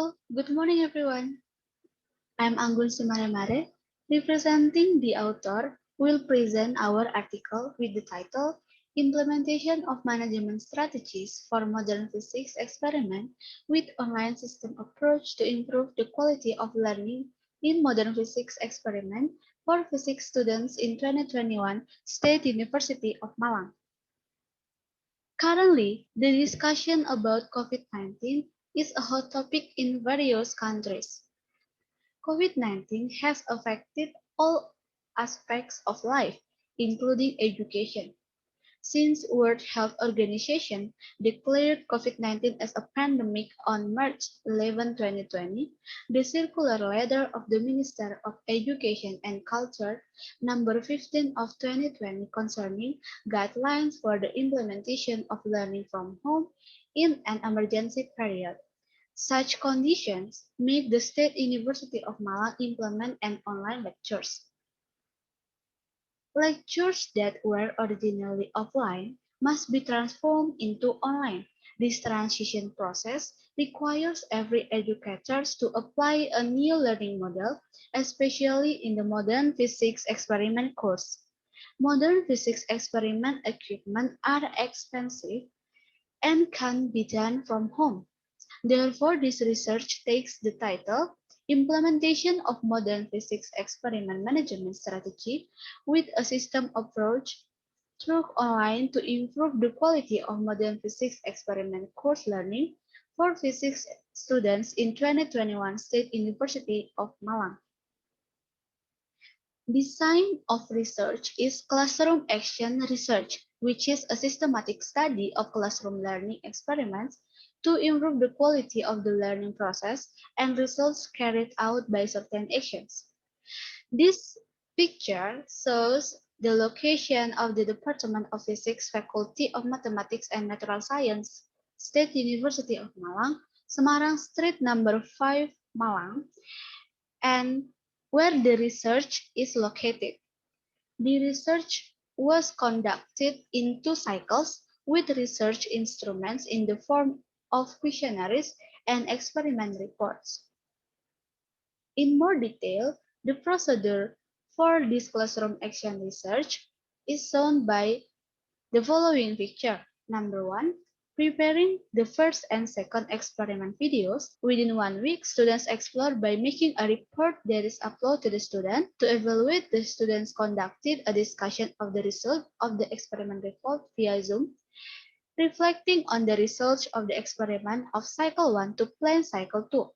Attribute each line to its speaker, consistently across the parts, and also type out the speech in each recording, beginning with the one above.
Speaker 1: Hello, good morning everyone. I'm Anggun Sumaremare, representing the author, who will present our article with the title Implementation of Management Strategies for Modern Physics Experiment with Online System Approach to Improve the Quality of Learning in Modern Physics Experiment for Physics Students in 2021 State University of Malang. Currently, the discussion about COVID-19 is a hot topic in various countries. COVID-19 has affected all aspects of life, including education. Since World Health Organization declared COVID-19 as a pandemic on March 11, 2020, the circular letter of the Minister of Education and Culture number 15 of 2020 concerning guidelines for the implementation of learning from home in an emergency period. Such conditions make the State University of Malang implement an online lectures. Lectures that were originally offline must be transformed into online. This transition process requires every educator to apply a new learning model, especially in the modern physics experiment course. Modern physics experiment equipment are expensive and can be done from home. Therefore, this research takes the title Implementation of Modern Physics Experiment Management Strategy with a System Approach through Online to Improve the Quality of Modern Physics Experiment Course Learning for Physics Students in 2021 State University of Malang. Design of research is classroom action research, which is a systematic study of classroom learning experiments to improve the quality of the learning process and results carried out by certain actions. This picture shows the location of the Department of Physics, Faculty of Mathematics and Natural Science, State University of Malang, Semarang Street number 5, Malang, and where the research is located. The research was conducted in 2 cycles with research instruments in the form of questionnaires and experiment reports. In more detail, the procedure for this classroom action research is shown by the following picture. Number 1. Preparing the first and second experiment videos. Within 1 week, students explore by making a report that is uploaded to the student. To evaluate, the students conducted a discussion of the result of the experiment report via Zoom, reflecting on the results of the experiment of cycle 1 to plan cycle 2.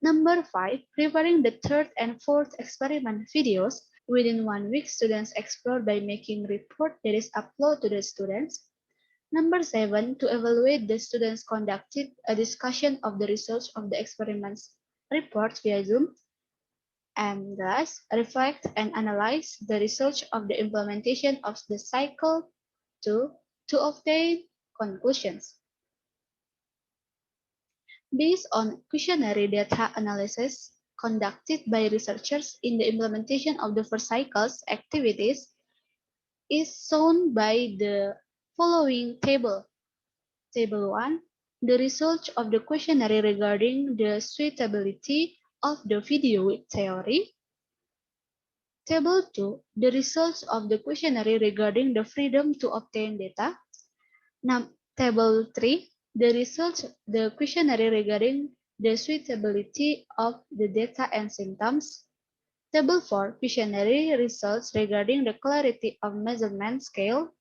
Speaker 1: Number 5. Preparing the third and fourth experiment videos. Within 1 week, students explore by making report that is uploaded to the students. Number 7. To evaluate, the students conducted a discussion of the results of the experiments report via Zoom, and thus reflect and analyze the results of the implementation of the cycle to obtain conclusions. Based on questionnaire data analysis conducted by researchers in the implementation of the first cycle's activities is shown by the following table. Table 1. The results of the questionnaire regarding the suitability of the video with theory. Table 2. The results of the questionnaire regarding the freedom to obtain data. Table 3. The results the questionnaire regarding the suitability of the data and symptoms. Table 4. Questionnaire results regarding the clarity of measurement scale.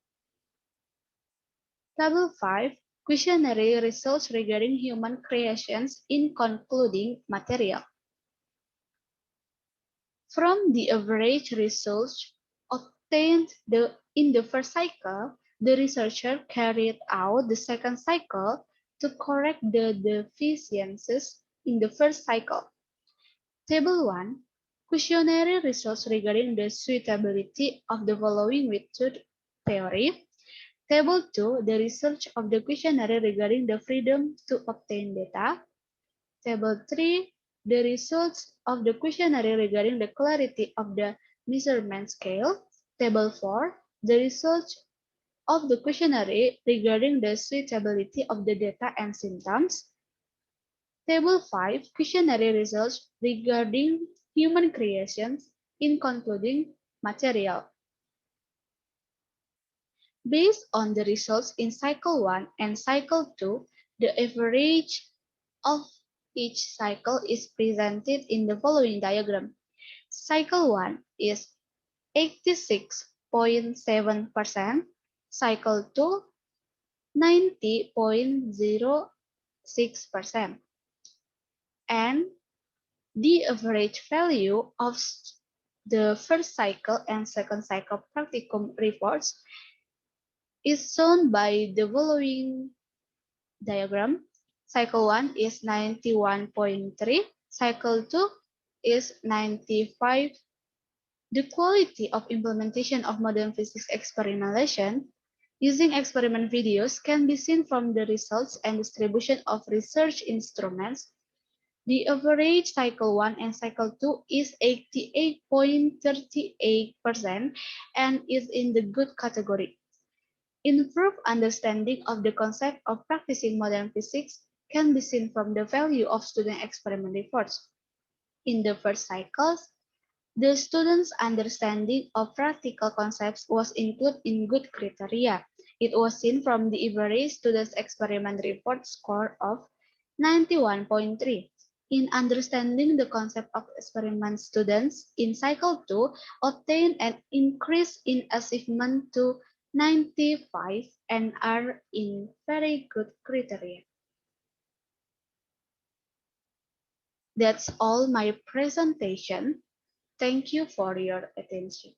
Speaker 1: Table 5. Questionnaire results regarding human creations in concluding material. From the average results obtained in the first cycle, the researcher carried out the second cycle to correct the deficiencies in the first cycle. Table 1. Questionnaire results regarding the suitability of the following with truth theory. Table 2. The results of the questionnaire regarding the freedom to obtain data. Table 3. The results of the questionnaire regarding the clarity of the measurement scale. Table 4. The results of the questionnaire regarding the suitability of the data and symptoms. Table 5 questionnaire results regarding human creations in concluding material. Based on the results in cycle 1 and cycle 2, the average of each cycle is presented in the following diagram. Cycle 1 is 86.7%, cycle 2 90.06%, and the average value of the first cycle and second cycle practicum reports is shown by the following diagram. Cycle 1 is 91.3, cycle 2 is 95. The quality of implementation of modern physics experimentation using experiment videos can be seen from the results and distribution of research instruments. The average cycle 1 and cycle 2 is 88.38% and is in the good category. Improved understanding of the concept of practicing modern physics can be seen from the value of student experiment reports. In the first cycles, the students' understanding of practical concepts was included in good criteria. It was seen from the average students' experiment report score of 91.3. In understanding the concept of experiment, students in cycle 2 obtained an increase in achievement to 95 and are in very good criteria. That's all my presentation. Thank you for your attention.